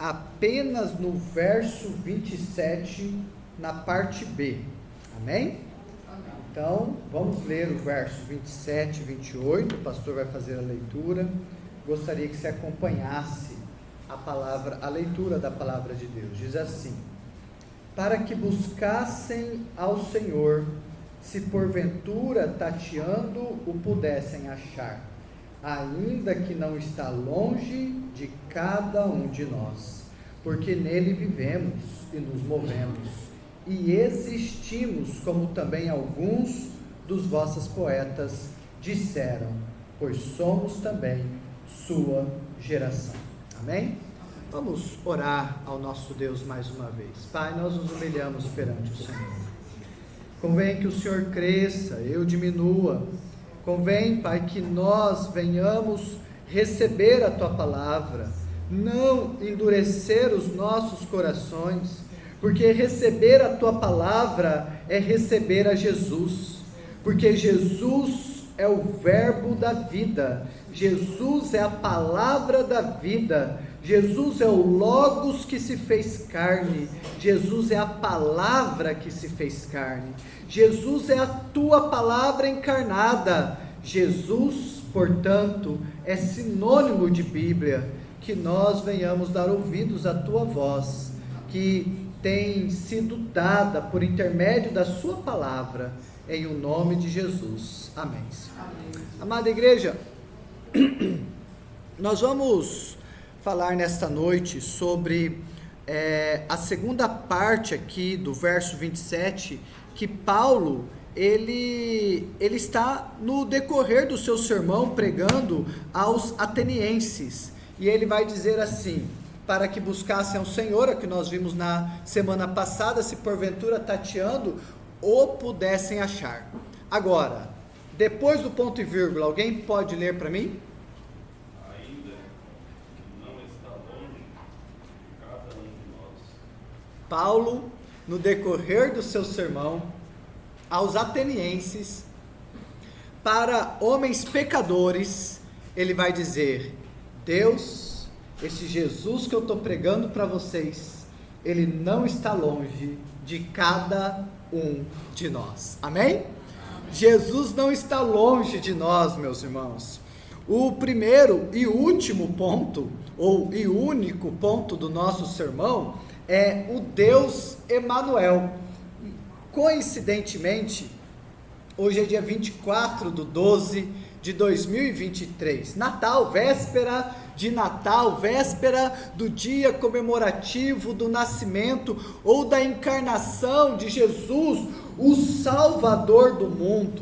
apenas no verso 27, na parte B. Amém? Então, vamos ler o verso 27 e 28, o pastor vai fazer a leitura. Gostaria que você acompanhasse a leitura da palavra de Deus. Diz assim: para que buscassem ao Senhor, se porventura tateando o pudessem achar, ainda que não está longe de cada um de nós, porque nele vivemos e nos movemos, e existimos, como também alguns dos vossos poetas disseram, pois somos também sua geração. Amém? Vamos orar ao nosso Deus mais uma vez. Pai, nós nos humilhamos perante o Senhor. Convém que o Senhor cresça, eu diminua. Convém, Pai, que nós venhamos receber a Tua palavra, não endurecer os nossos corações, porque receber a Tua palavra é receber a Jesus, porque Jesus é o verbo da vida, Jesus é a palavra da vida, Jesus é o Logos que se fez carne, Jesus é a palavra que se fez carne, Jesus é a Tua palavra encarnada. Jesus, portanto, é sinônimo de Bíblia. Que nós venhamos dar ouvidos à Tua voz, que tem sido dada por intermédio da Sua palavra, em o nome de Jesus. Amém. Amém. Amada igreja, nós vamos falar nesta noite sobre a segunda parte aqui do verso 27, que Paulo, ele está no decorrer do seu sermão pregando aos atenienses, e ele vai dizer assim: para que buscassem ao Senhor, o que nós vimos na semana passada, se porventura tateando, o pudessem achar. Agora, depois do ponto e vírgula, alguém pode ler para mim? Paulo, no decorrer do seu sermão, aos atenienses, para homens pecadores, ele vai dizer: Deus, esse Jesus que eu estou pregando para vocês, ele não está longe de cada um de nós. Amém? Amém? Jesus não está longe de nós, meus irmãos. O primeiro e último ponto, e único ponto do nosso sermão, é o Deus Emanuel. Coincidentemente, hoje é dia 24/12 de 2023, Natal, véspera de Natal, véspera do dia comemorativo do nascimento ou da encarnação de Jesus, o Salvador do mundo.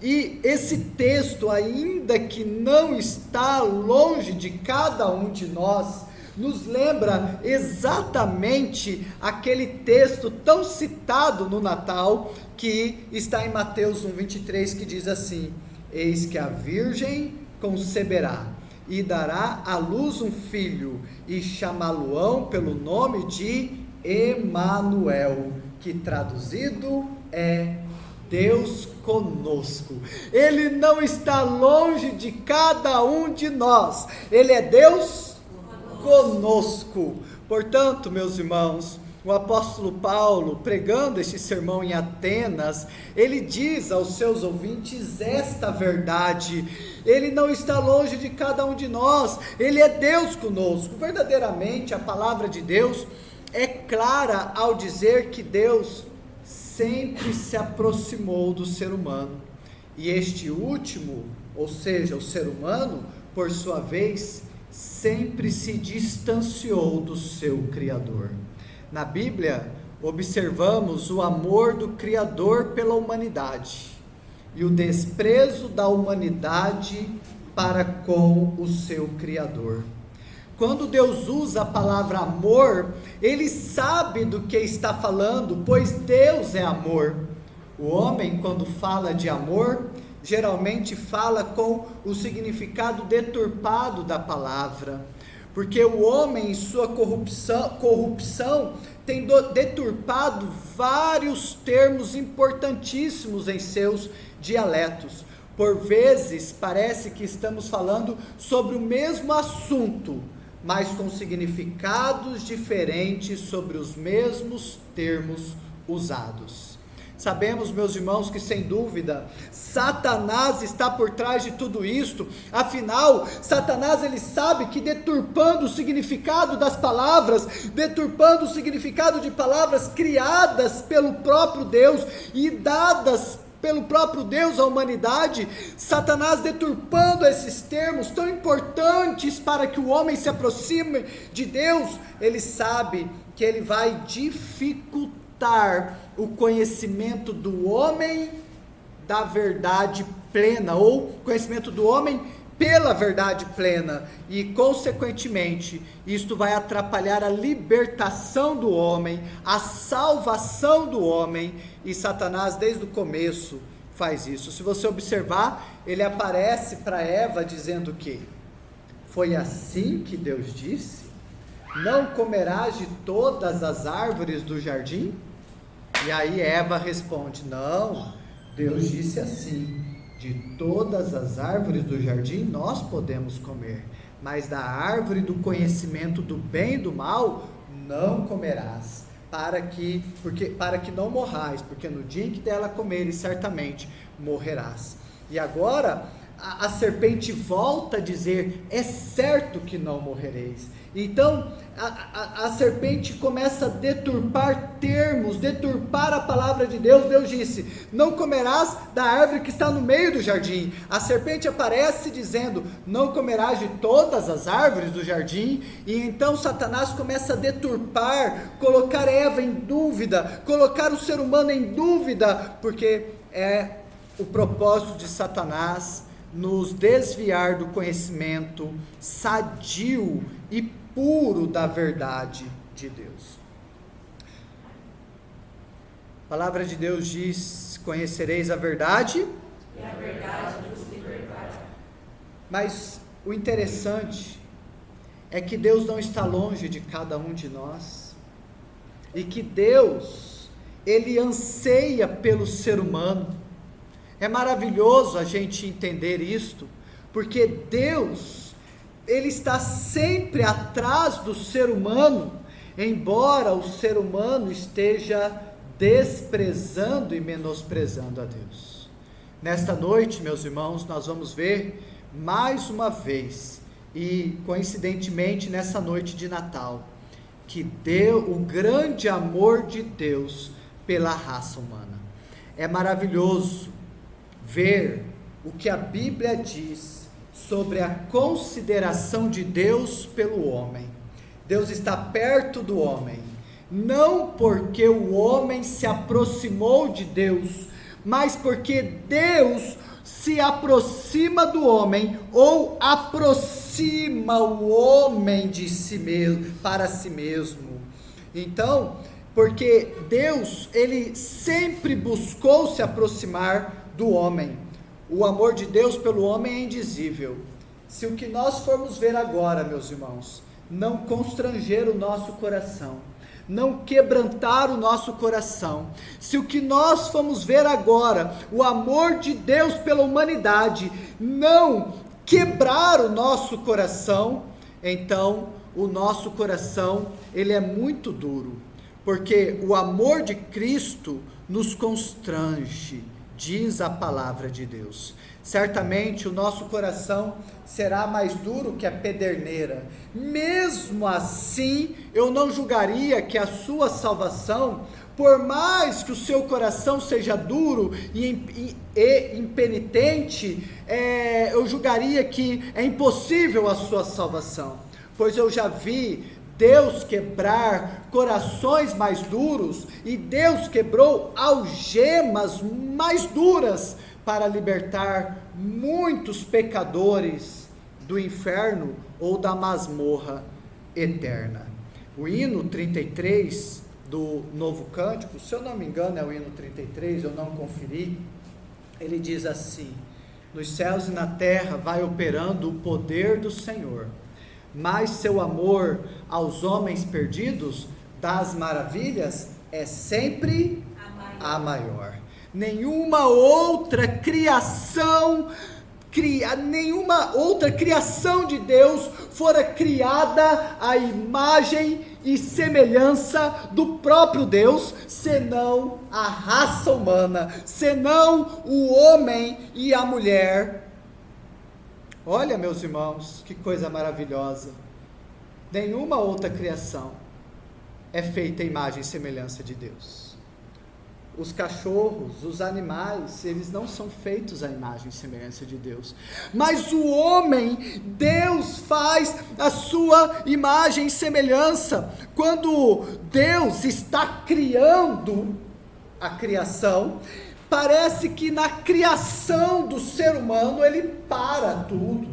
E esse texto, ainda que não está longe de cada um de nós, nos lembra exatamente aquele texto tão citado no Natal, que está em Mateus 1:23, que diz assim: eis que a virgem conceberá e dará à luz um filho, e chamá-lo-ão pelo nome de Emanuel, que traduzido é Deus conosco. Ele não está longe de cada um de nós, ele é Deus conosco. Portanto, meus irmãos, o apóstolo Paulo, pregando este sermão em Atenas, ele diz aos seus ouvintes esta verdade: ele não está longe de cada um de nós, ele é Deus conosco. Verdadeiramente, a palavra de Deus é clara ao dizer que Deus sempre se aproximou do ser humano, e este último, ou seja, o ser humano, por sua vez, sempre se distanciou do seu Criador. Na Bíblia, observamos o amor do Criador pela humanidade e o desprezo da humanidade para com o seu Criador. Quando Deus usa a palavra amor, Ele sabe do que está falando, pois Deus é amor. O homem, quando fala de amor, geralmente fala com o significado deturpado da palavra, porque o homem, em sua corrupção tem deturpado vários termos importantíssimos em seus dialetos. Por vezes parece que estamos falando sobre o mesmo assunto, mas com significados diferentes sobre os mesmos termos usados. Sabemos, meus irmãos, que sem dúvida Satanás está por trás de tudo isto. Afinal, Satanás ele sabe que deturpando o significado das palavras, deturpando o significado de palavras criadas pelo próprio Deus e dadas pelo próprio Deus à humanidade, Satanás deturpando esses termos tão importantes para que o homem se aproxime de Deus, ele sabe que ele vai dificultar o conhecimento do homem da verdade plena, ou conhecimento do homem pela verdade plena, e consequentemente, isto vai atrapalhar a libertação do homem, a salvação do homem, e Satanás desde o começo faz isso. Se você observar, ele aparece para Eva dizendo que foi assim que Deus disse: não comerás de todas as árvores do jardim? E aí Eva responde: não, Deus disse assim, de todas as árvores do jardim nós podemos comer, mas da árvore do conhecimento do bem e do mal não comerás, para que não morrais, porque no dia em que dela comeres, certamente morrerás. E agora a serpente volta a dizer: é certo que não morrereis. Então a serpente começa a deturpar termos, deturpar a palavra de Deus. Deus disse: não comerás da árvore que está no meio do jardim. A serpente aparece dizendo: não comerás de todas as árvores do jardim. E então Satanás começa a deturpar, colocar Eva em dúvida, colocar o ser humano em dúvida, porque é o propósito de Satanás nos desviar do conhecimento sadio e puro da verdade de Deus. A palavra de Deus diz: conhecereis a verdade, e a verdade vos libertará. Mas o interessante é que Deus não está longe de cada um de nós, e que Deus, ele anseia pelo ser humano. É maravilhoso a gente entender isto, porque Deus, ele está sempre atrás do ser humano, embora o ser humano esteja desprezando e menosprezando a Deus. Nesta noite, meus irmãos, nós vamos ver mais uma vez, e coincidentemente nessa noite de Natal, que deu o grande amor de Deus pela raça humana. É maravilhoso ver o que a Bíblia diz sobre a consideração de Deus pelo homem. Deus está perto do homem, não porque o homem se aproximou de Deus, mas porque Deus se aproxima do homem, ou aproxima o homem de si mesmo, para si mesmo. Então, porque Deus, ele sempre buscou se aproximar do homem. O amor de Deus pelo homem é indizível. Se o que nós formos ver agora, meus irmãos, não constranger o nosso coração, não quebrantar o nosso coração, se o que nós formos ver agora, o amor de Deus pela humanidade, não quebrar o nosso coração, então o nosso coração, ele é muito duro, porque o amor de Cristo nos constrange, diz a palavra de Deus. Certamente o nosso coração será mais duro que a pederneira. Mesmo assim, eu não julgaria que a sua salvação, por mais que o seu coração seja duro e impenitente, eu julgaria que é impossível a sua salvação, pois eu já vi Deus quebrar corações mais duros, e Deus quebrou algemas mais duras para libertar muitos pecadores do inferno ou da masmorra eterna. O hino 33 do Novo Cântico, se eu não me engano é o hino 33, eu não conferi, ele diz assim: nos céus e na terra vai operando o poder do Senhor, mas seu amor aos homens perdidos, das maravilhas, é sempre a maior. Nenhuma outra criação nenhuma outra criação de Deus fora criada à imagem e semelhança do próprio Deus, senão a raça humana, senão o homem e a mulher. Olha, meus irmãos, que coisa maravilhosa. Nenhuma outra criação é feita à imagem e semelhança de Deus. Os cachorros, os animais, eles não são feitos à imagem e semelhança de Deus. Mas o homem, Deus faz a sua imagem e semelhança. Quando Deus está criando a criação, parece que na criação do ser humano ele para tudo.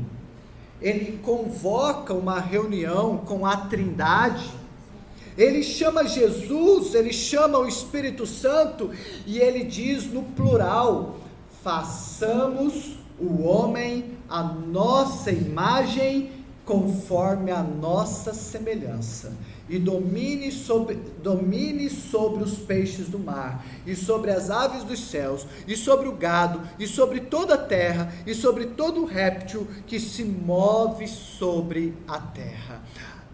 Ele convoca uma reunião com a Trindade. Ele chama Jesus, ele chama o Espírito Santo e ele diz no plural: façamos o homem à nossa imagem, conforme a nossa semelhança, e domine sobre os peixes do mar, e sobre as aves dos céus, e sobre o gado, e sobre toda a terra, e sobre todo réptil que se move sobre a terra.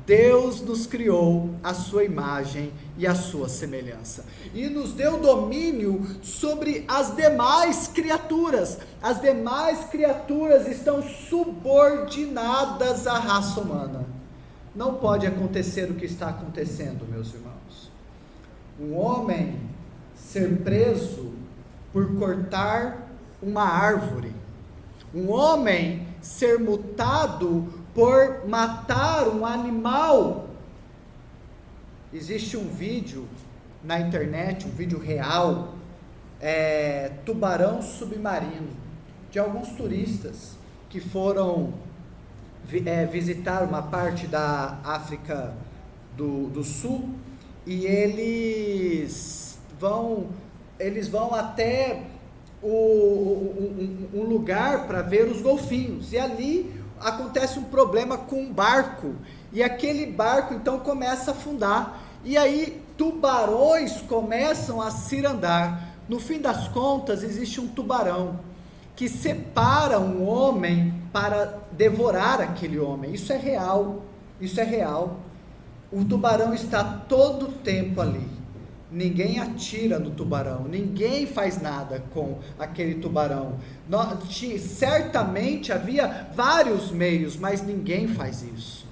Deus nos criou à sua imagem e à sua semelhança, e nos deu domínio sobre as demais criaturas. As demais criaturas estão subordinadas à raça humana. Não pode acontecer o que está acontecendo, meus irmãos. Um homem ser preso por cortar uma árvore, um homem ser multado por matar um animal. Existe um vídeo na internet, um vídeo real, tubarão submarino, de alguns turistas que foram visitar uma parte da África do Sul, e eles vão até um lugar para ver os golfinhos, e ali acontece um problema com um barco, e aquele barco então começa a afundar, e aí tubarões começam a cirandar. No fim das contas, existe um tubarão que separa um homem para devorar aquele homem. Isso é real, isso é real. O tubarão está todo o tempo ali. Ninguém atira no tubarão, ninguém faz nada com aquele tubarão. Certamente havia vários meios, mas ninguém faz isso.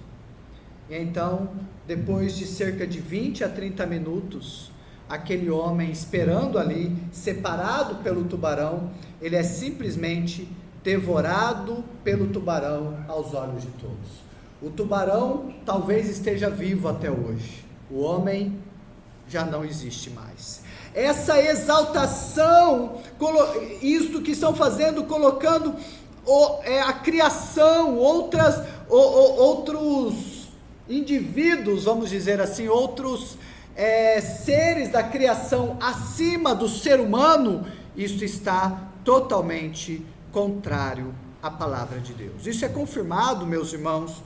E então, depois de cerca de 20 a 30 minutos, aquele homem esperando ali, separado pelo tubarão, ele é simplesmente devorado pelo tubarão aos olhos de todos. O tubarão talvez esteja vivo até hoje, o homem já não existe mais. Essa exaltação, isto que estão fazendo, colocando a criação, outros indivíduos, vamos dizer assim, outros seres da criação acima do ser humano, isso está totalmente contrário à palavra de Deus. Isso é confirmado, meus irmãos,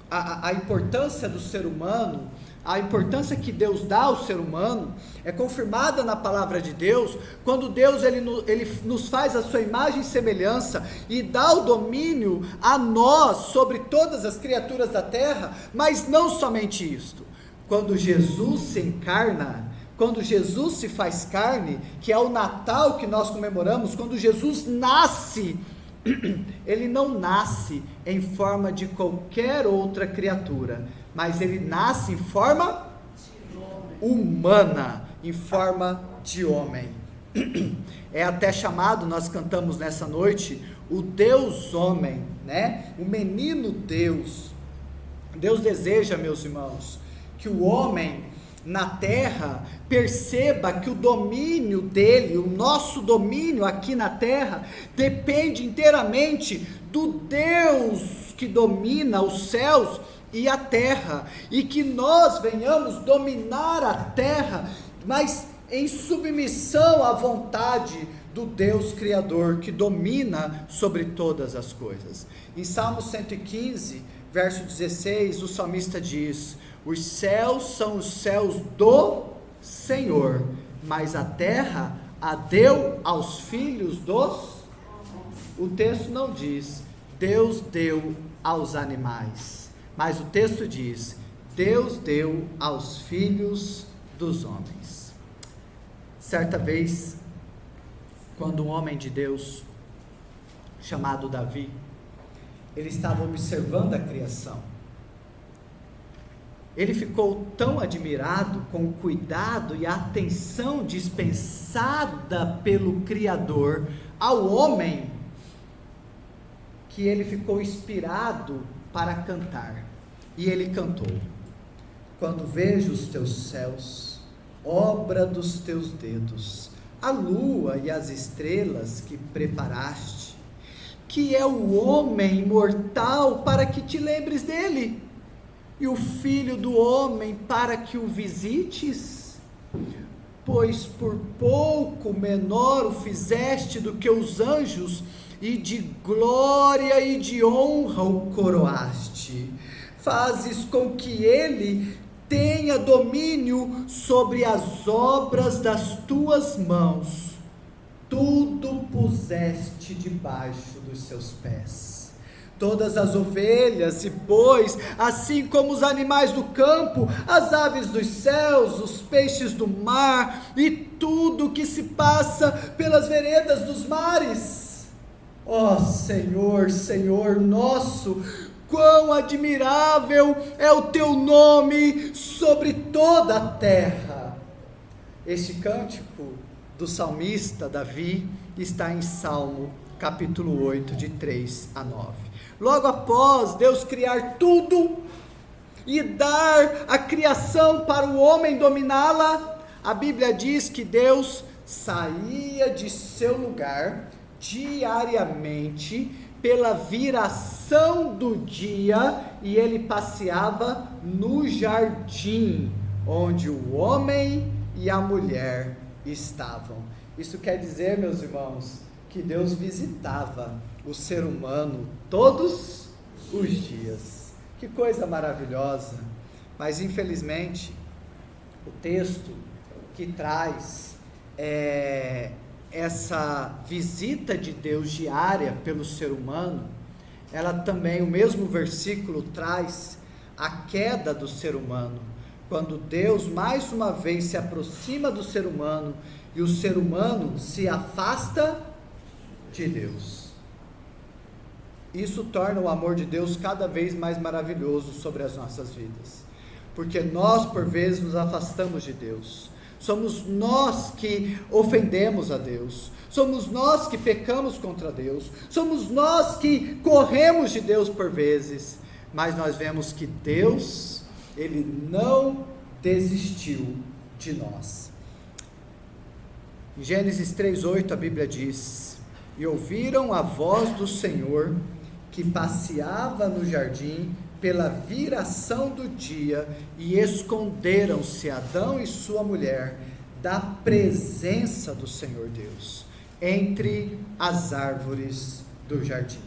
a importância do ser humano, a importância que Deus dá ao ser humano, é confirmada na palavra de Deus, quando Deus ele nos faz a sua imagem e semelhança, e dá o domínio a nós sobre todas as criaturas da terra. Mas não somente isto, quando Jesus se encarna, quando Jesus se faz carne, que é o Natal que nós comemoramos, quando Jesus nasce, ele não nasce em forma de qualquer outra criatura, mas ele nasce em forma humana, em forma de homem. É até chamado, nós cantamos nessa noite, o Deus homem, né? O menino Deus. Deus deseja, meus irmãos, que o homem na terra perceba que o domínio dele, o nosso domínio aqui na terra, depende inteiramente do Deus que domina os céus e a terra, e que nós venhamos dominar a terra, mas em submissão à vontade do Deus Criador, que domina sobre todas as coisas. Em Salmo 115, verso 16, o salmista diz: os céus são os céus do Senhor, mas a terra a deu aos filhos dos... O texto não diz, Deus deu aos animais, mas o texto diz, Deus deu aos filhos dos homens. Certa vez, quando um homem de Deus, chamado Davi, ele estava observando a criação, ele ficou tão admirado com o cuidado e a atenção dispensada pelo Criador ao homem, que ele ficou inspirado para cantar, e ele cantou: quando vejo os teus céus, obra dos teus dedos, a lua e as estrelas que preparaste, que é o homem mortal para que te lembres dele, e o filho do homem para que o visites, pois por pouco menor o fizeste do que os anjos, e de glória e de honra o coroaste, fazes com que ele tenha domínio sobre as obras das tuas mãos, tudo puseste debaixo dos seus pés, todas as ovelhas e bois, assim como os animais do campo, as aves dos céus, os peixes do mar, e tudo que se passa pelas veredas dos mares. Ó Senhor, Senhor nosso, quão admirável é o teu nome sobre toda a terra. Este cântico do salmista Davi está em Salmo capítulo 8, de 3 a 9. Logo após Deus criar tudo e dar a criação para o homem dominá-la, a Bíblia diz que Deus saía de seu lugar diariamente pela viração do dia, e ele passeava no jardim onde o homem e a mulher estavam. Isso quer dizer, meus irmãos, que Deus visitava o ser humano todos os dias. Que coisa maravilhosa! Mas infelizmente o texto que traz essa visita de Deus diária pelo ser humano, ela também, o mesmo versículo traz a queda do ser humano, quando Deus mais uma vez se aproxima do ser humano, e o ser humano se afasta de Deus. Isso torna o amor de Deus cada vez mais maravilhoso sobre as nossas vidas, porque nós por vezes nos afastamos de Deus. Somos nós que ofendemos a Deus, somos nós que pecamos contra Deus, somos nós que corremos de Deus por vezes, mas nós vemos que Deus, Ele não desistiu de nós. Em Gênesis 3:8 a Bíblia diz: e ouviram a voz do Senhor, que passeava no jardim pela viração do dia, e esconderam-se Adão e sua mulher da presença do Senhor Deus, entre as árvores do jardim.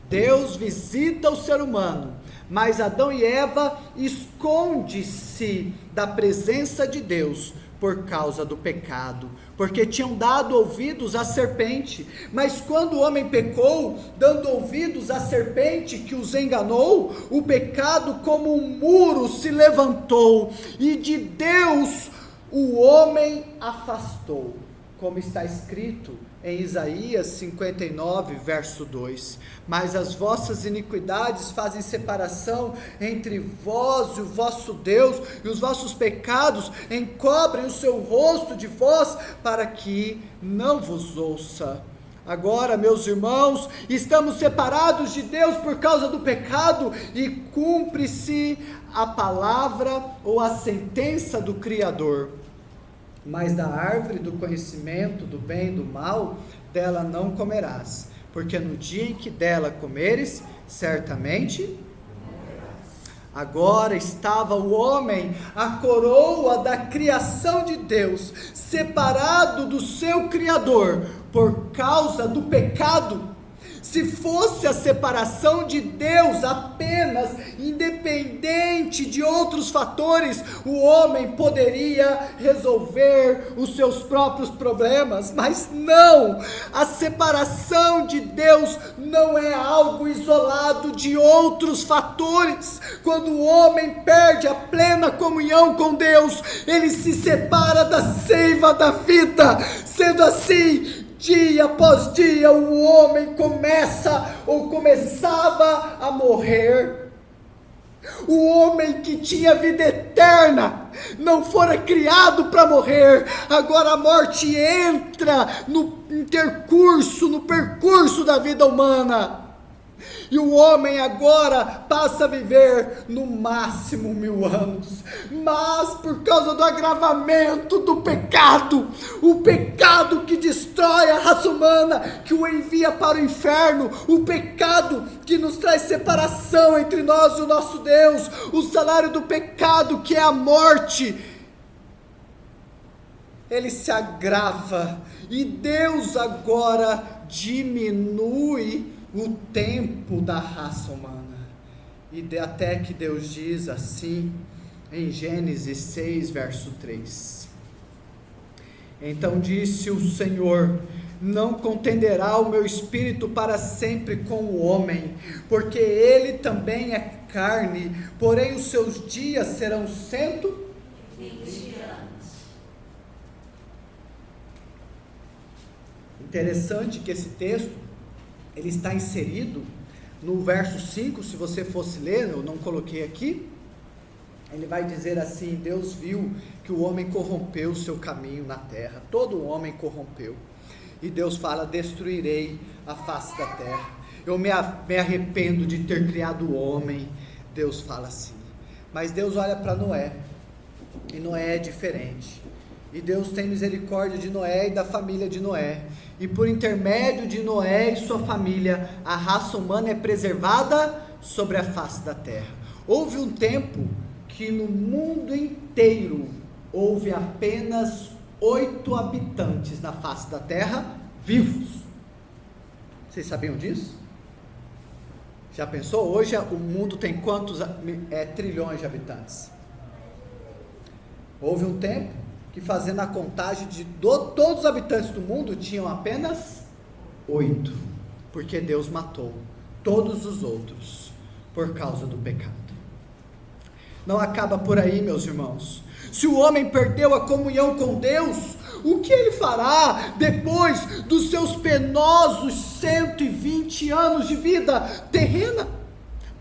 Deus visita o ser humano, mas Adão e Eva esconde-se da presença de Deus por causa do pecado, porque tinham dado ouvidos à serpente. Mas quando o homem pecou, dando ouvidos à serpente que os enganou, o pecado como um muro se levantou, e de Deus o homem afastou, como está escrito em Isaías 59, verso 2, mas as vossas iniquidades fazem separação entre vós e o vosso Deus, e os vossos pecados encobrem o seu rosto de vós, para que não vos ouça. Agora, meus irmãos, estamos separados de Deus por causa do pecado, e cumpre-se a palavra ou a sentença do Criador: mas da árvore do conhecimento do bem e do mal, dela não comerás, porque no dia em que dela comeres, certamente morrerás. Agora estava o homem, a coroa da criação de Deus, separado do seu Criador por causa do pecado, Se fosse a separação de Deus apenas, independente de outros fatores, o homem poderia resolver os seus próprios problemas, mas não, a separação de Deus não é algo isolado de outros fatores. Quando o homem perde a plena comunhão com Deus, ele se separa da seiva da vida. Sendo assim, dia após dia, o homem começava a morrer. O homem que tinha vida eterna, não fora criado para morrer, agora a morte entra no percurso da vida humana. E o homem agora passa a viver no máximo 1000 anos, mas por causa do agravamento do pecado, o pecado que destrói a raça humana, que o envia para o inferno, o pecado que nos traz separação entre nós e o nosso Deus, o salário do pecado que é a morte, ele se agrava, e Deus agora diminui o tempo da raça humana, até que Deus diz assim, em Gênesis 6, verso 3, então disse o Senhor, não contenderá o meu espírito para sempre com o homem, porque ele também é carne, porém os seus dias serão 120 anos. Interessante que esse texto, ele está inserido no verso 5, se você fosse ler, eu não coloquei aqui, ele vai dizer assim, Deus viu que o homem corrompeu o seu caminho na terra, todo homem corrompeu, e Deus fala, destruirei a face da terra, eu me arrependo de ter criado o homem, Deus fala assim, mas Deus olha para Noé, e Noé é diferente, e Deus tem misericórdia de Noé e da família de Noé, e por intermédio de Noé e sua família, a raça humana é preservada sobre a face da terra. Houve um tempo que no mundo inteiro, houve apenas 8 habitantes na face da terra, vivos. Vocês sabiam disso? Já pensou? Hoje o mundo tem quantos trilhões de habitantes? Houve um tempo que, fazendo a contagem de todos os habitantes do mundo, tinham apenas 8, porque Deus matou todos os outros por causa do pecado. Não acaba por aí, meus irmãos. Se o homem perdeu a comunhão com Deus, o que ele fará depois dos seus penosos 120 anos de vida terrena?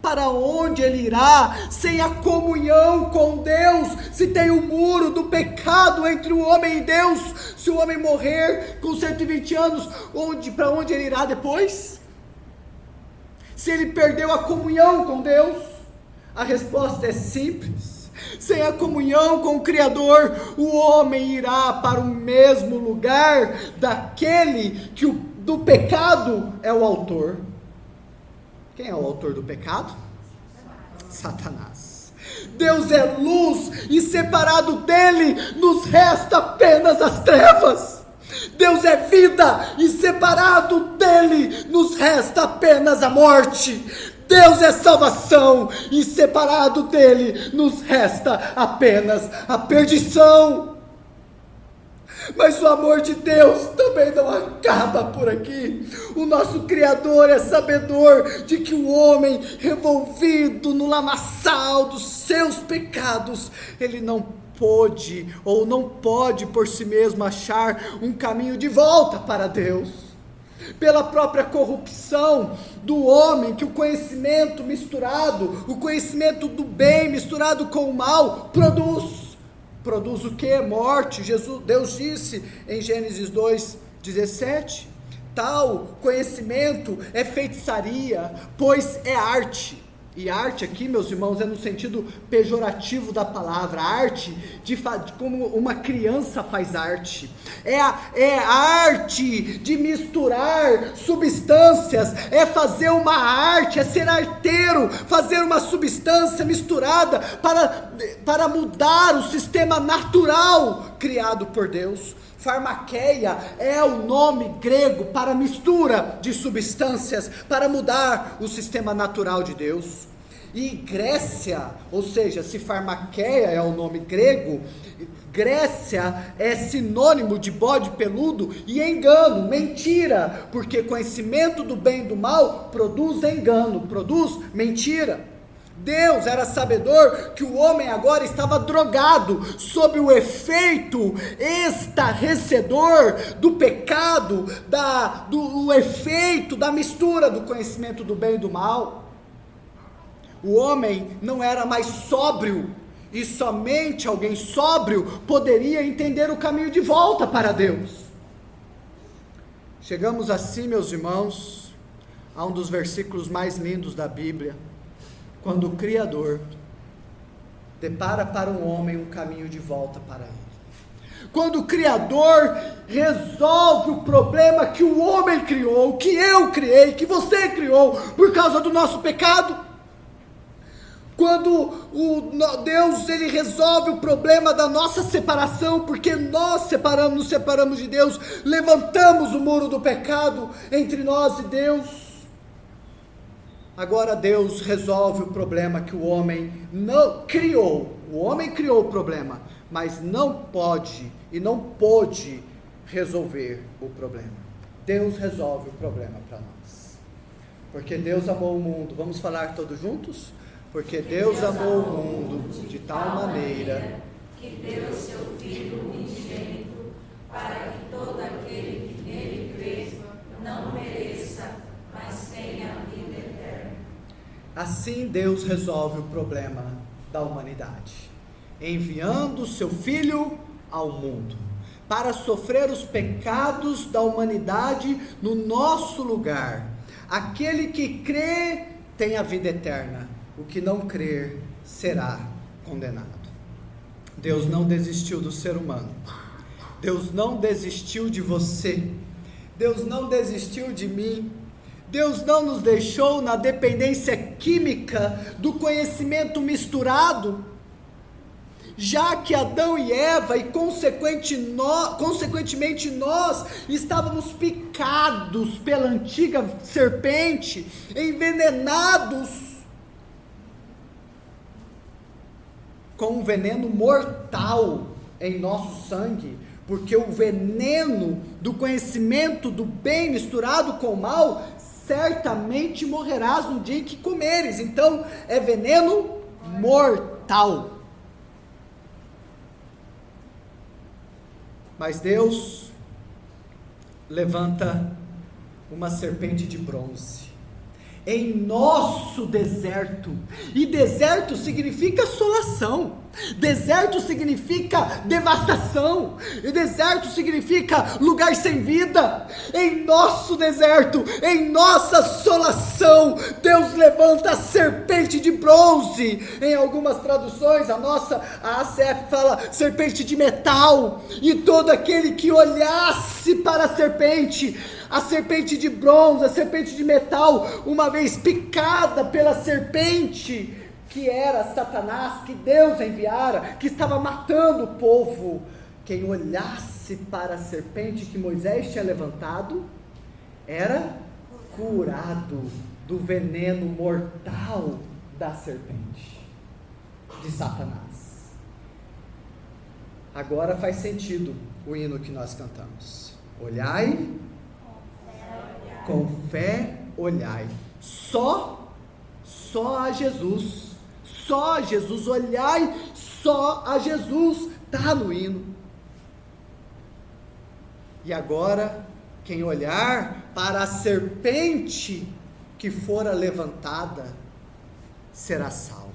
Para onde ele irá sem a comunhão com Deus? Se tem o muro do pecado entre o homem e Deus, se o homem morrer com 120 anos, para onde ele irá depois? Se ele perdeu a comunhão com Deus, a resposta é simples, sem a comunhão com o Criador, o homem irá para o mesmo lugar daquele que do pecado é o autor. Quem é o autor do pecado? Satanás. Deus é luz e separado dele nos resta apenas as trevas. Deus é vida e separado dele nos resta apenas a morte. Deus é salvação e separado dele nos resta apenas a perdição. Mas o amor de Deus também não acaba por aqui. O nosso Criador é sabedor de que o homem, revolvido no lamaçal dos seus pecados, ele não pode por si mesmo achar um caminho de volta para Deus. Pela própria corrupção do homem, que o conhecimento do bem misturado com o mal produz o que? Morte. Deus disse em Gênesis 2:17, tal conhecimento é feitiçaria, pois é arte. E arte aqui, meus irmãos, é no sentido pejorativo da palavra, arte, como uma criança faz arte, é a arte de misturar substâncias, é fazer uma arte, é ser arteiro, fazer uma substância misturada para mudar o sistema natural criado por Deus. Farmaqueia é o nome grego para mistura de substâncias, para mudar o sistema natural de Deus. E Grécia, ou seja, se farmaqueia é o nome grego, Grécia é sinônimo de bode peludo e engano, mentira, porque conhecimento do bem e do mal produz engano, produz mentira. Deus era sabedor que o homem agora estava drogado, sob o efeito estarrecedor do pecado, do efeito da mistura do conhecimento do bem e do mal. O homem não era mais sóbrio, e somente alguém sóbrio poderia entender o caminho de volta para Deus. Chegamos assim, meus irmãos, a um dos versículos mais lindos da Bíblia, quando o Criador depara para um homem um caminho de volta para ele. Quando o Criador resolve o problema que o homem criou, que eu criei, que você criou, por causa do nosso pecado. Quando Deus ele resolve o problema da nossa separação, porque nós nos separamos de Deus, levantamos o muro do pecado entre nós e Deus. Agora Deus resolve o problema que o homem não criou. O homem criou o problema, mas não pode e não pôde resolver o problema. Deus resolve o problema para nós. Porque Deus amou o mundo. Vamos falar todos juntos? Porque Deus amou o mundo de tal maneira que deu seu Filho unigênito, para que todo aquele que nele crê não pereça, mas tenha a vida eterna. Assim Deus resolve o problema da humanidade, enviando o seu Filho ao mundo, para sofrer os pecados da humanidade no nosso lugar. Aquele que crê tem a vida eterna. O que não crer será condenado. Deus não desistiu do ser humano. Deus não desistiu de você. Deus não desistiu de mim. Deus não nos deixou na dependência química do conhecimento misturado, já que Adão e Eva e consequentemente nós estávamos picados pela antiga serpente, envenenados com um veneno mortal em nosso sangue, porque o veneno do conhecimento do bem misturado com o mal, certamente morrerás no dia em que comeres. Então é veneno mortal. Mas Deus levanta uma serpente de bronze em nosso deserto, e deserto significa assolação, deserto significa devastação, e deserto significa lugar sem vida. Em nosso deserto, em nossa assolação, Deus levanta a serpente de bronze. Em algumas traduções, a ACF fala serpente de metal, e todo aquele que olhasse para a serpente de bronze, a serpente de metal, uma vez picada pela serpente, que era Satanás, que Deus enviara, que estava matando o povo, quem olhasse para a serpente que Moisés tinha levantado, era curado do veneno mortal da serpente, de Satanás. Agora faz sentido o hino que nós cantamos. Olhai, com fé olhai, só a Jesus, só a Jesus, olhai só a Jesus, está no hino. E agora, quem olhar para a serpente que fora levantada, será salvo.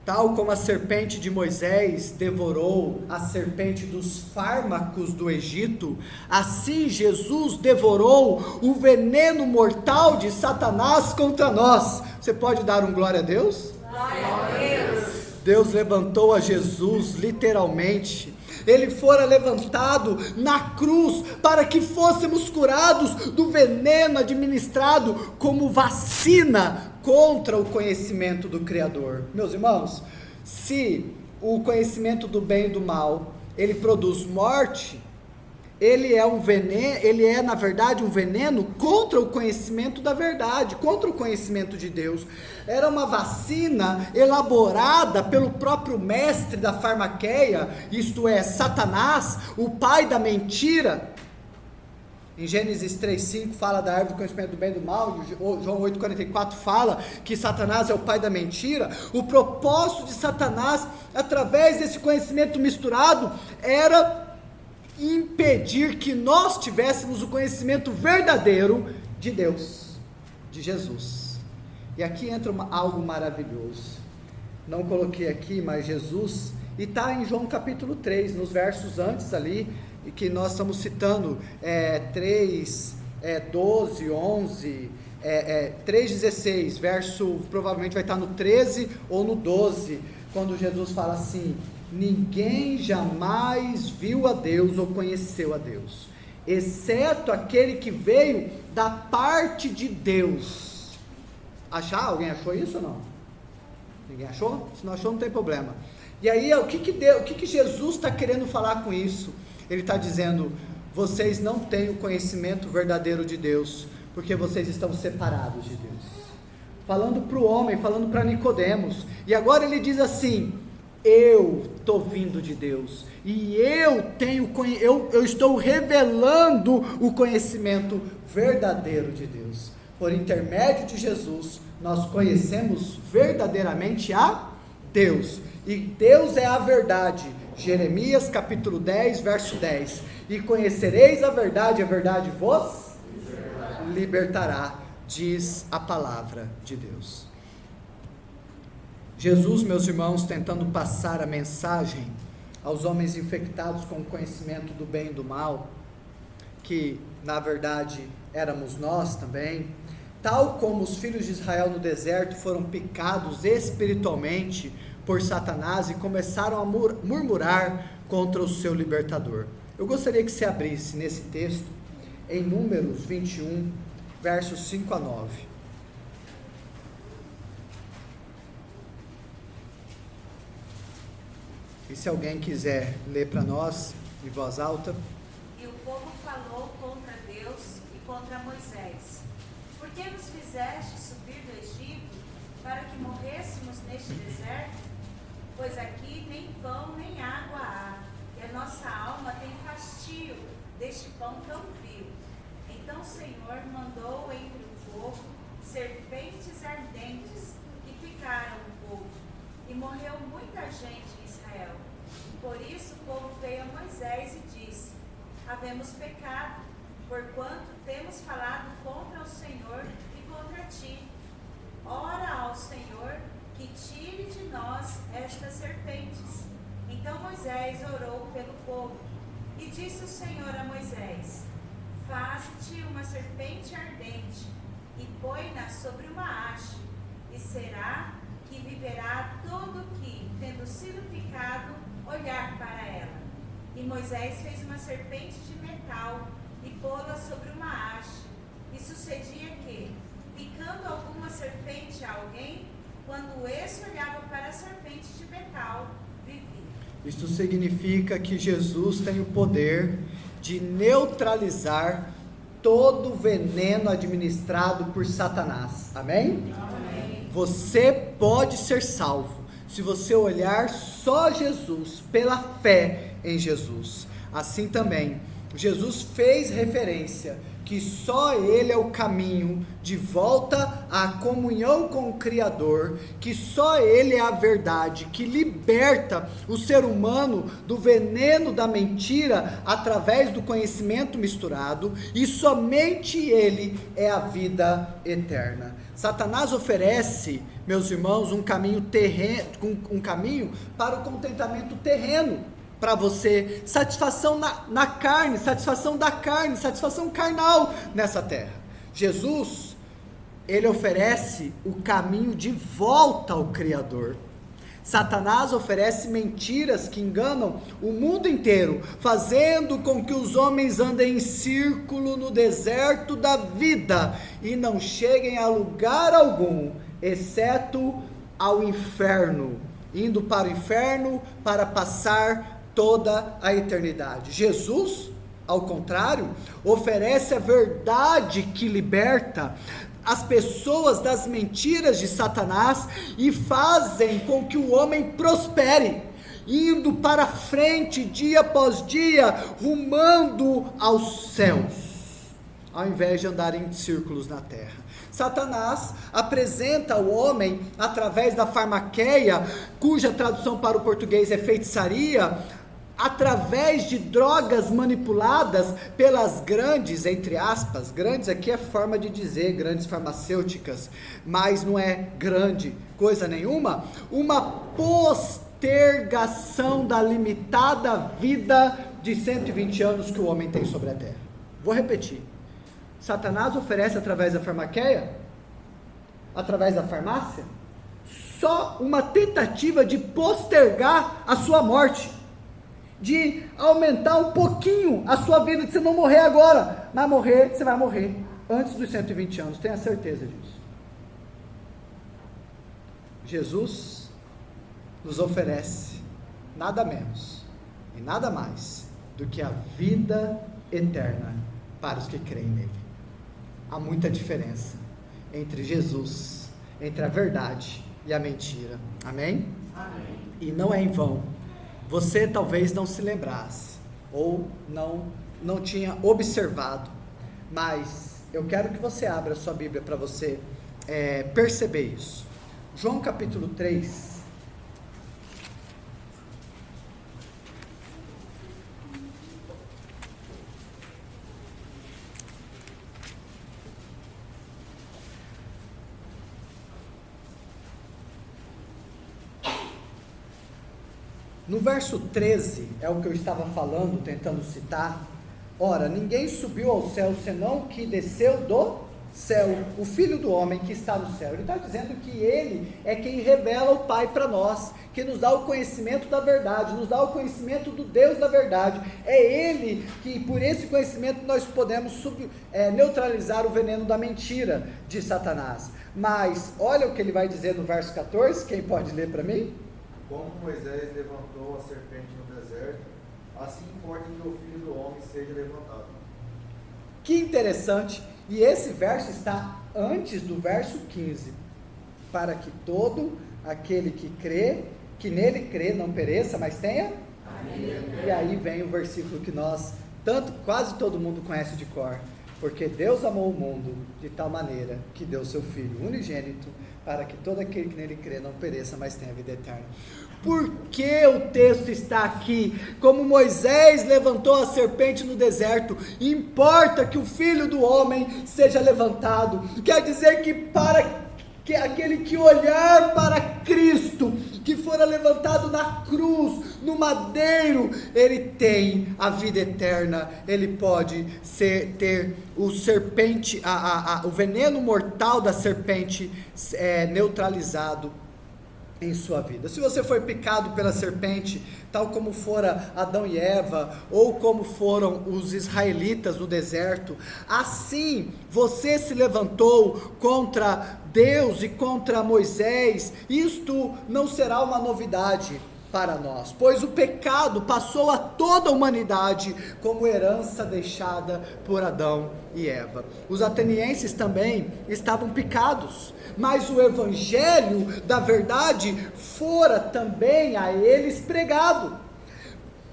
Tal como a serpente de Moisés devorou a serpente dos fármacos do Egito, assim Jesus devorou o veneno mortal de Satanás contra nós. Você pode dar um glória a Deus? Glória a Deus. Deus levantou a Jesus, literalmente. Ele fora levantado na cruz para que fôssemos curados do veneno administrado como vacina contra o conhecimento do Criador. Meus irmãos, se o conhecimento do bem e do mal, ele produz morte, ele é na verdade um veneno contra o conhecimento da verdade, contra o conhecimento de Deus. Era uma vacina elaborada pelo próprio mestre da farmaqueia, isto é, Satanás, o pai da mentira. Em Gênesis 3,5 fala da árvore do conhecimento do bem e do mal, João 8,44 fala que Satanás é o pai da mentira. O propósito de Satanás, através desse conhecimento misturado, era impedir que nós tivéssemos o conhecimento verdadeiro de Deus, de Jesus. E aqui entra algo maravilhoso. Não coloquei aqui, mas Jesus, e está em João capítulo 3, nos versos antes ali, que nós estamos citando, 3, 12, 11, 3,16, verso, provavelmente vai estar no 13 ou no 12, quando Jesus fala assim: ninguém jamais viu a Deus ou conheceu a Deus, exceto aquele que veio da parte de Deus. Alguém achou isso ou não? Ninguém achou? Se não achou, não tem problema. E aí, o que Jesus está querendo falar com isso? Ele está dizendo: vocês não têm o conhecimento verdadeiro de Deus, porque vocês estão separados de Deus. Falando para o homem, falando para Nicodemos. E agora ele diz assim: eu estou vindo de Deus, e eu estou revelando o conhecimento verdadeiro de Deus. Por intermédio de Jesus, nós conhecemos verdadeiramente a Deus, e Deus é a verdade. Jeremias capítulo 10, verso 10: e conhecereis a verdade vos libertará, diz a palavra de Deus. Jesus, meus irmãos, tentando passar a mensagem aos homens infectados com o conhecimento do bem e do mal, que na verdade éramos nós também, tal como os filhos de Israel no deserto foram picados espiritualmente por Satanás e começaram a murmurar contra o seu libertador. Eu gostaria que você abrisse nesse texto, em Números 21, versos 5 a 9. E se alguém quiser ler para nós, em voz alta. E o povo falou contra Deus e contra Moisés: por que nos fizeste subir do Egito, para que morrêssemos neste deserto? Pois aqui nem pão nem água há, e a nossa alma tem fastio deste pão tão frio. Então o Senhor mandou entre o povo serpentes ardentes, que picaram o povo, e morreu muita gente em Israel. Por isso o povo veio a Moisés e disse: havemos pecado, porquanto temos falado contra o Senhor e contra ti. Ora ao Senhor que tire de nós estas serpentes. Então Moisés orou pelo povo, e disse o Senhor a Moisés: faze-te uma serpente ardente, e põe-na sobre uma haste, e será que viverá todo que, tendo sido picado, olhar para ela. E Moisés fez uma serpente de metal, e pô-la sobre uma haste. E sucedia que, picando alguma serpente a alguém, quando esse olhava para a serpente de metal, vivia. Isto significa que Jesus tem o poder de neutralizar todo o veneno administrado por Satanás. Amém? Amém. Você pode ser salvo se você olhar só Jesus, pela fé em Jesus. Assim também, Jesus fez referência que só Ele é o caminho de volta à comunhão com o Criador, que só Ele é a verdade, que liberta o ser humano do veneno da mentira através do conhecimento misturado, e somente Ele é a vida eterna. Satanás oferece, meus irmãos, um caminho para o contentamento terreno, para você, satisfação na carne, satisfação da carne, satisfação carnal nessa terra. Jesus, Ele oferece o caminho de volta ao Criador. Satanás oferece mentiras que enganam o mundo inteiro, fazendo com que os homens andem em círculo no deserto da vida e não cheguem a lugar algum, exceto ao inferno, indo para o inferno para passar toda a eternidade. Jesus, ao contrário, oferece a verdade que liberta as pessoas das mentiras de Satanás e fazem com que o homem prospere, indo para frente dia após dia, rumando aos céus, ao invés de andar em círculos na terra. Satanás apresenta ao homem, através da farmaqueia, cuja tradução para o português é feitiçaria, através de drogas manipuladas pelas grandes, entre aspas, grandes aqui é forma de dizer, grandes farmacêuticas, mas não é grande coisa nenhuma, uma postergação da limitada vida de 120 anos que o homem tem sobre a terra. Vou repetir. Satanás oferece através da farmaqueia, através da farmácia, só uma tentativa de postergar a sua morte, de aumentar um pouquinho a sua vida, de você não morrer agora, mas morrer, você vai morrer antes dos 120 anos, tenha certeza disso. Jesus nos oferece nada menos e nada mais do que a vida eterna para os que creem nele. Há muita diferença entre Jesus, entre a verdade e a mentira. Amém? Amém. E não é em vão. Você talvez não se lembrasse, ou não tinha observado, mas eu quero que você abra a sua Bíblia para você perceber isso. João capítulo 3. No verso 13, é o que eu estava falando, tentando citar. Ora, ninguém subiu ao céu, senão que desceu do céu, o Filho do Homem que está no céu. Ele está dizendo que Ele é quem revela o Pai para nós, que nos dá o conhecimento da verdade, nos dá o conhecimento do Deus da verdade. É Ele que, por esse conhecimento, nós podemos neutralizar o veneno da mentira de Satanás. Mas, olha o que ele vai dizer no verso 14, quem pode ler para mim? Como Moisés levantou a serpente no deserto, assim importa que o Filho do Homem seja levantado. Que interessante, e esse verso está antes do verso 15, para que todo aquele que nele crê, não pereça, mas tenha. Amém. E aí vem o versículo que quase todo mundo conhece de cor, porque Deus amou o mundo de tal maneira que deu seu Filho unigênito, para que todo aquele que nele crê não pereça, mas tenha vida eterna. Por que o texto está aqui? Como Moisés levantou a serpente no deserto, importa que o Filho do Homem seja levantado. Quer dizer que para que aquele que olhar para Cristo, que fora levantado na cruz, no madeiro, ele tem a vida eterna, ele pode ter o veneno mortal da serpente neutralizado em sua vida. Se você foi picado pela serpente, tal como fora Adão e Eva, ou como foram os israelitas no deserto, assim você se levantou contra Deus e contra Moisés, isto não será uma novidade para nós, pois o pecado passou a toda a humanidade como herança deixada por Adão e Eva. Os atenienses também estavam picados, mas o evangelho da verdade fora também a eles pregado.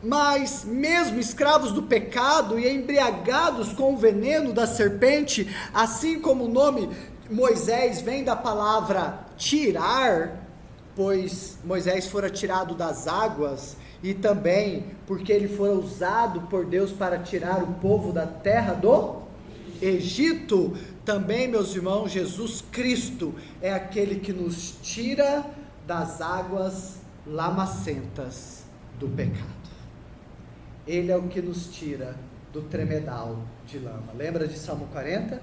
Mas mesmo escravos do pecado e embriagados com o veneno da serpente, assim como o nome Moisés vem da palavra tirar, pois Moisés fora tirado das águas, e também porque ele fora usado por Deus para tirar o povo da terra do Egito, também, meus irmãos, Jesus Cristo é aquele que nos tira das águas lamacentas do pecado. Ele é o que nos tira do tremedal de lama. Lembra de Salmo 40?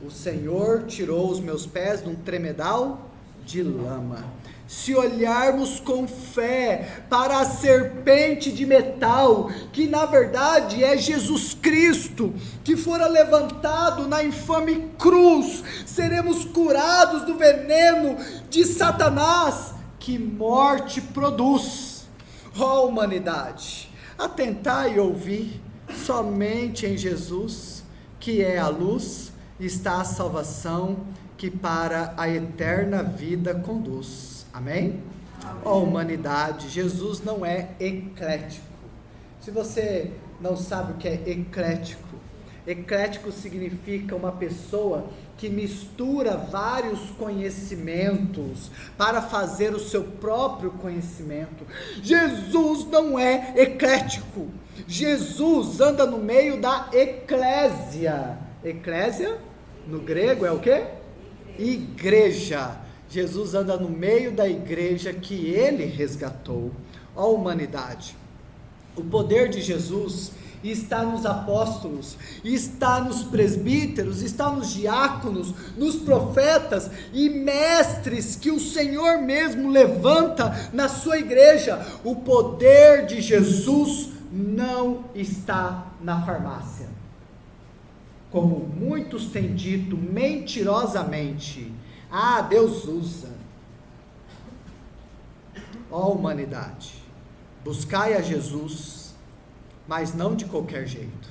O Senhor tirou os meus pés num tremedal de lama. Se olharmos com fé para a serpente de metal, que na verdade é Jesus Cristo, que fora levantado na infame cruz, seremos curados do veneno de Satanás, que morte produz. Ó humanidade, atentai e ouvi, somente em Jesus, que é a luz, está a salvação que para a eterna vida conduz. Amém? Ó humanidade, Jesus não é eclético. Se você não sabe o que é eclético, eclético significa uma pessoa que mistura vários conhecimentos para fazer o seu próprio conhecimento. Jesus não é eclético. Jesus anda no meio da eclésia. Eclésia, no grego, é o quê? Igreja. Jesus anda no meio da igreja que ele resgatou. Ó humanidade, o poder de Jesus está nos apóstolos, está nos presbíteros, está nos diáconos, nos profetas e mestres que o Senhor mesmo levanta na sua igreja. O poder de Jesus não está na farmácia, como muitos têm dito mentirosamente. Deus usa. Ó humanidade, buscai a Jesus, mas não de qualquer jeito.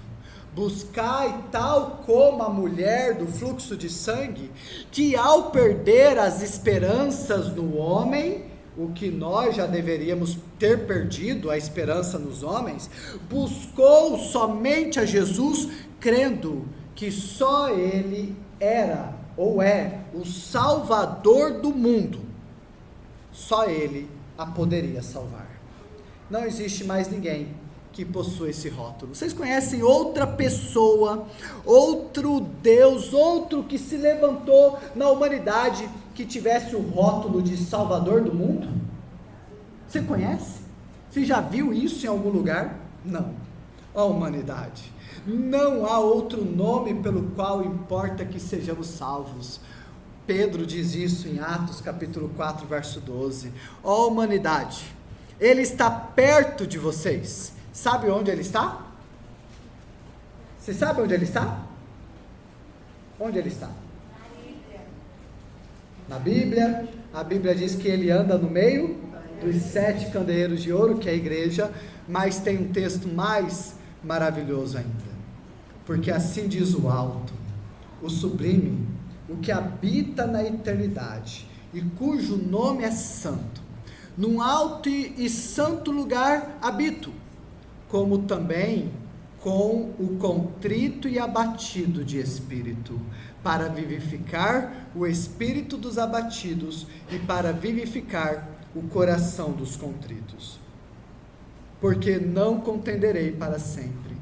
Buscai tal como a mulher do fluxo de sangue, que ao perder as esperanças no homem, o que nós já deveríamos ter perdido, a esperança nos homens, buscou somente a Jesus, crendo que só Ele era ou é o Salvador do mundo. Só Ele a poderia salvar. Não existe mais ninguém que possua esse rótulo. Vocês conhecem outra pessoa, outro Deus, outro que se levantou na humanidade que tivesse o rótulo de Salvador do mundo? Você conhece? Você já viu isso em algum lugar? Não. Ó humanidade, não há outro nome pelo qual importa que sejamos salvos. Pedro diz isso em Atos capítulo 4, verso 12. Ó humanidade, Ele está perto de vocês. Sabe onde Ele está? Você sabe onde Ele está? Onde Ele está? Na Bíblia. A Bíblia diz que Ele anda no meio dos 7 candeeiros de ouro, que é a igreja, mas tem um texto mais maravilhoso ainda, porque assim diz o alto, o sublime, o que habita na eternidade, e cujo nome é santo, num alto e santo lugar habito, como também com o contrito e abatido de espírito, para vivificar o espírito dos abatidos, e para vivificar o coração dos contritos. Porque não contenderei para sempre,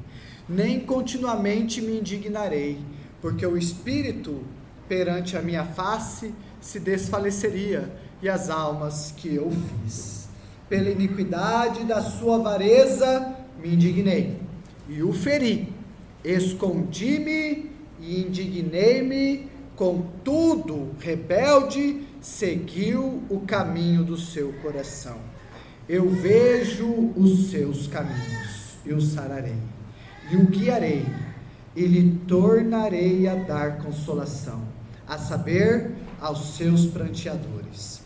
nem continuamente me indignarei, porque o espírito perante a minha face se desfaleceria, e as almas que eu fiz, pela iniquidade da sua avareza, me indignei, e o feri, escondi-me e indignei-me, contudo, rebelde, seguiu o caminho do seu coração. Eu vejo os seus caminhos, e o sararei, e o guiarei, e lhe tornarei a dar consolação, a saber, aos seus pranteadores.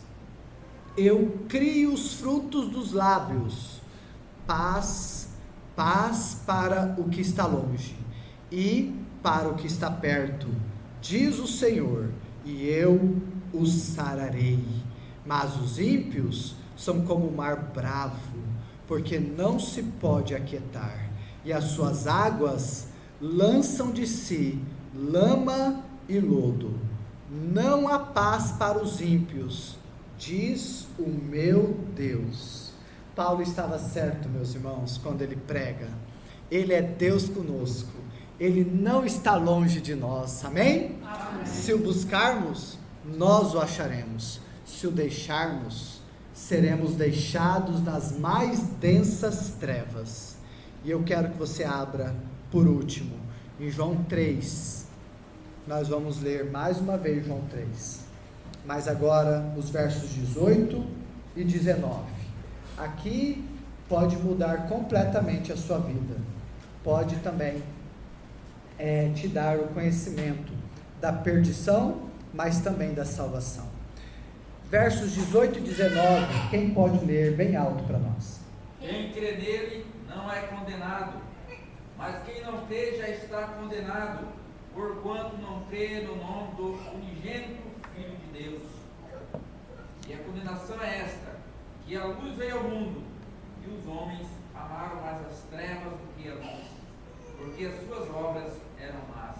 Eu crio os frutos dos lábios, paz, paz para o que está longe, e para o que está perto, diz o Senhor, e eu os sararei. Mas os ímpios são como o mar bravo, porque não se pode aquietar, e as suas águas lançam de si lama e lodo. Não há paz para os ímpios, diz o meu Deus. Paulo estava certo, meus irmãos, quando ele prega. Ele é Deus conosco, Ele não está longe de nós, amém? Amém. Se o buscarmos, nós o acharemos. Se o deixarmos, seremos deixados nas mais densas trevas. E eu quero que você abra, por último, em João 3, nós vamos ler mais uma vez João 3, mas agora os versos 18 e 19, aqui pode mudar completamente a sua vida, pode também te dar o conhecimento da perdição, mas também da salvação. versos 18 e 19. Quem pode ler bem alto para nós? Quem crê nele não é condenado, mas quem não crê já está condenado, porquanto não crê no nome do unigênito Filho de Deus. E a condenação é esta, que a luz veio ao mundo, e os homens amaram mais as trevas do que a luz, porque as suas obras eram más.